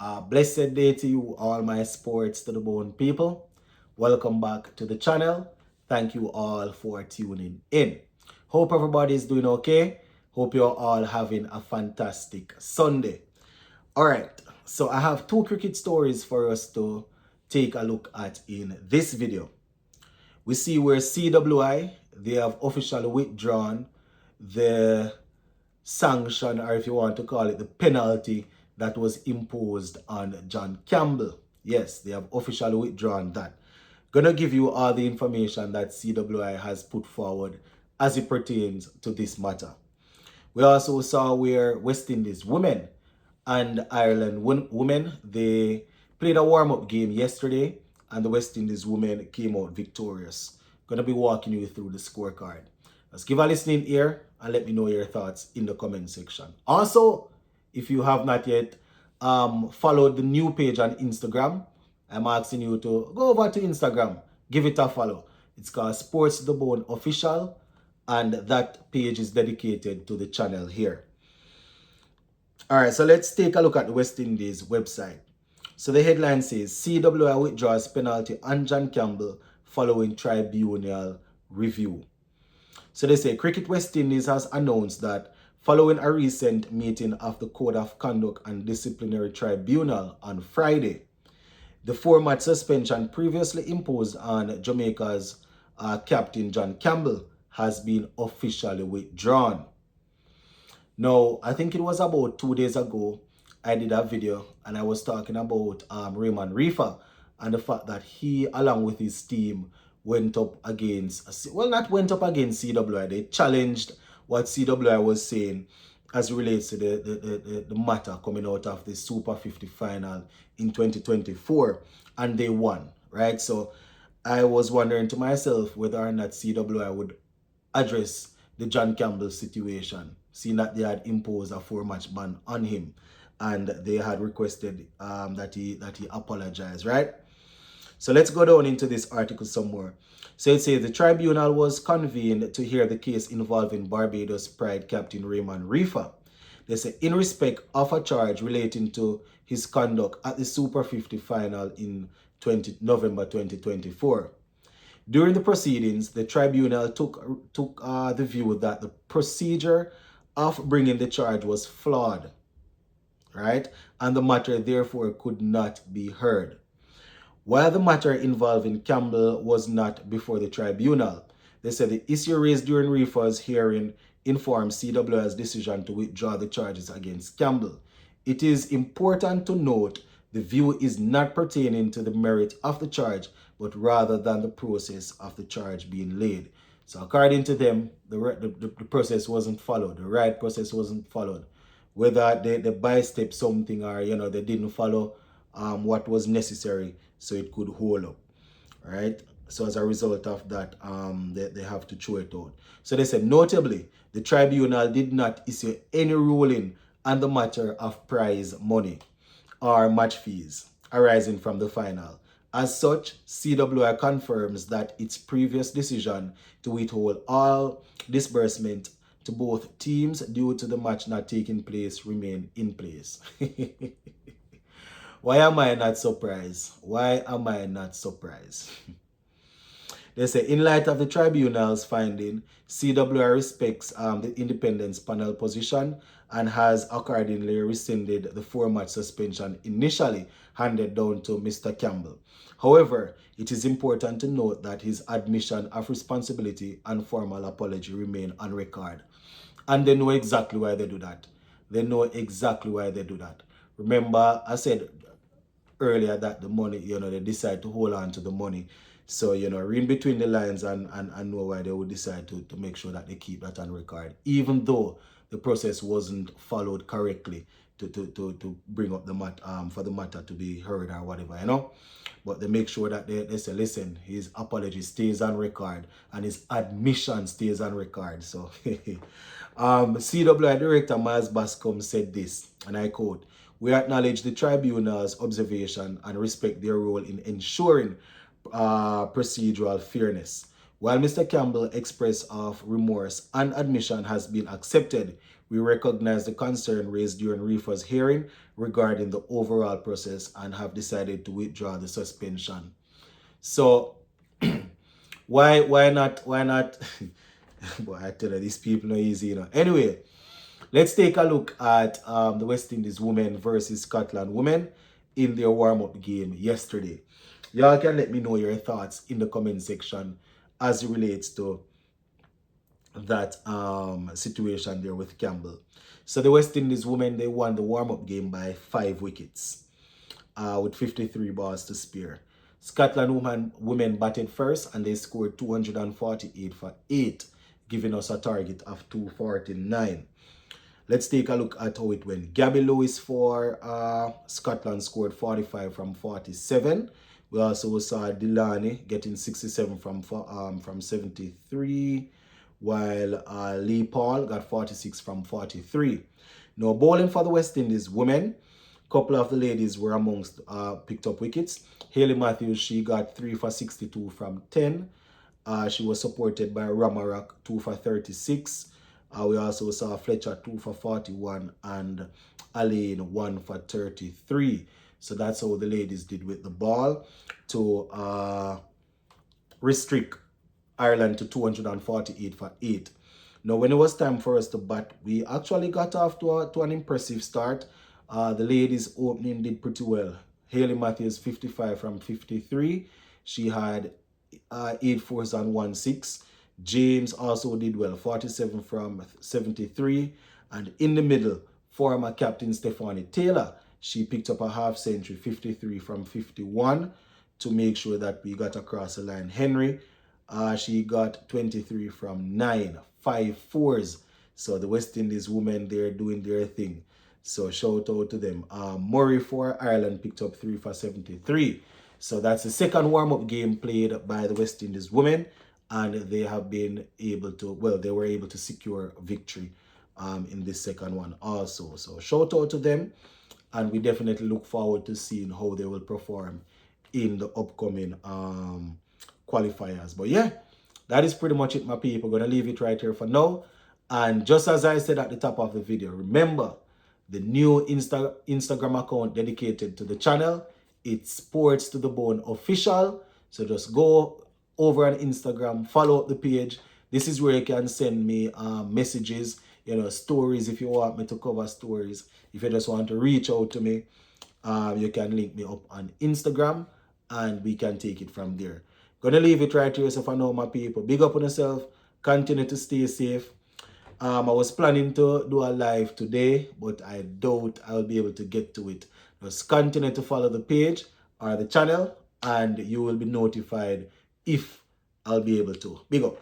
Blessed day to you, all my sports to the bone people. Welcome back to the channel. Thank you all for tuning in. Hope everybody is doing okay. Hope you're all having a fantastic Sunday. All right, so I have two cricket stories for us to take a look at in this video. We see where CWI, they have officially withdrawn the sanction, or if you want to call it the penalty that was imposed on John Campbell. Yes, they have officially withdrawn that. Gonna give you all the information that CWI has put forward as it pertains to this matter. We also saw where West Indies women and Ireland women, they played a warm-up game yesterday and the West Indies women came out victorious. Gonna be walking you through the scorecard. Let's give a listening ear and let me know your thoughts in the comment section. Also, if you have not yet followed the new page on Instagram, I'm asking you to go over to Instagram, give it a follow. It's called Sports to the Bone Official, and that page is dedicated to the channel here. All right, so let's take a look at the West Indies website. So the headline says, CWI withdraws penalty on John Campbell following tribunal review. So they say Cricket West Indies has announced that following a recent meeting of the Code of Conduct and Disciplinary Tribunal on Friday, the 4-match suspension previously imposed on Jamaica's captain John Campbell has been officially withdrawn. Now, I think it was about 2 days ago, I did a video and I was talking about Raymond Reefer and the fact that he, along with his team, went up against, well, not went up against CWI, they challenged what CWI was saying as it relates to the matter coming out of the Super 50 final in 2024, and they won, right? So I was wondering to myself whether or not CWI would address the John Campbell situation, seeing that they had imposed a 4-match ban on him and they had requested that he apologize, right? So let's go down into this article some more. So it says the tribunal was convened to hear the case involving Barbados Pride captain Raymond Reefer. They say in respect of a charge relating to his conduct at the Super 50 final in November 2024. During the proceedings, the tribunal took the view that the procedure of bringing the charge was flawed, right? And the matter therefore could not be heard. While the matter involving Campbell was not before the tribunal, they said the issue raised during Reefer's hearing informed CWI's decision to withdraw the charges against Campbell. It is important to note the view is not pertaining to the merit of the charge, but rather than the process of the charge being laid. So according to them, the process wasn't followed. The right process wasn't followed. Whether they bystep something or, they didn't follow what was necessary so it could hold up, right? So as a result of that, they have to throw it out. So they said, notably, the tribunal did not issue any ruling on the matter of prize money or match fees arising from the final. As such, CWI confirms that its previous decision to withhold all disbursement to both teams due to the match not taking place remain in place. Why am I not surprised? Why am I not surprised? They say, in light of the tribunal's finding, CWI respects the independence panel position and has accordingly rescinded the 4-match suspension initially handed down to Mr. Campbell. However, it is important to note that his admission of responsibility and formal apology remain on record. And they know exactly why they do that. They know exactly why they do that. Remember, I said earlier that the money, they decide to hold on to the money. So, read between the lines and know why they would decide to make sure that they keep that on record, even though the process wasn't followed correctly to bring up the for the matter to be heard or whatever, But they make sure that they say, listen, his apology stays on record and his admission stays on record. So, CWI Director Miles Bascom said this, and I quote, "We acknowledge the tribunal's observation and respect their role in ensuring procedural fairness. While Mr. Campbell's express of remorse and admission has been accepted, We recognize the concern raised during Reefer's hearing regarding the overall process and have decided to withdraw the suspension. So why not boy, I tell you, these people are easy, you know. Anyway, let's take a look at the West Indies women versus Scotland women in their warm-up game yesterday. Y'all can let me know your thoughts in the comment section as it relates to that situation there with Campbell. So the West Indies women, they won the warm-up game by 5 wickets with 53 balls to spare. Scotland women batted first and they scored 248 for 8, giving us a target of 249. Let's take a look at how it went. Gabby Lewis for Scotland scored 45 from 47. We also saw Delaney getting 67 from 73, while Lee Paul got 46 from 43. Now, bowling for the West Indies women, a couple of the ladies were amongst picked up wickets. Hayley Matthews, she got 3 for 62 from 10. She was supported by Ramarak, 2 for 36. We also saw Fletcher 2 for 41 and Alain 1 for 33. So that's how the ladies did with the ball to restrict Ireland to 248 for 8. Now, when it was time for us to bat, we actually got off to an impressive start. The ladies' opening did pretty well. Hayley Matthews 55 from 53. She had 8 fours and 1 6. James also did well, 47 from 73. And in the middle, former captain Stephanie Taylor, she picked up a half century, 53 from 51, to make sure that we got across the line. Henry, she got 23 from 9, 5 fours. So the West Indies women, they're doing their thing. So shout out to them. Murray for Ireland picked up 3 for 73. So that's the second warm-up game played by the West Indies women. And they have been able to, well, they were able to secure victory in this second one also. So shout out to them. And we definitely look forward to seeing how they will perform in the upcoming qualifiers. But yeah, that is pretty much it, my people. Gonna leave it right here for now. And just as I said at the top of the video, remember the new Instagram account dedicated to the channel. It's Sports to the Bone Official. So just go over on Instagram, follow up the page. This is where you can send me messages, you know, stories if you want me to cover stories. If you just want to reach out to me, you can link me up on Instagram and we can take it from there. Gonna leave it right here. So for now, my people, big up on yourself. Continue to stay safe. I was planning to do a live today, but I doubt I'll be able to get to it. Just continue to follow the page or the channel and you will be notified if I'll be able to. Big up.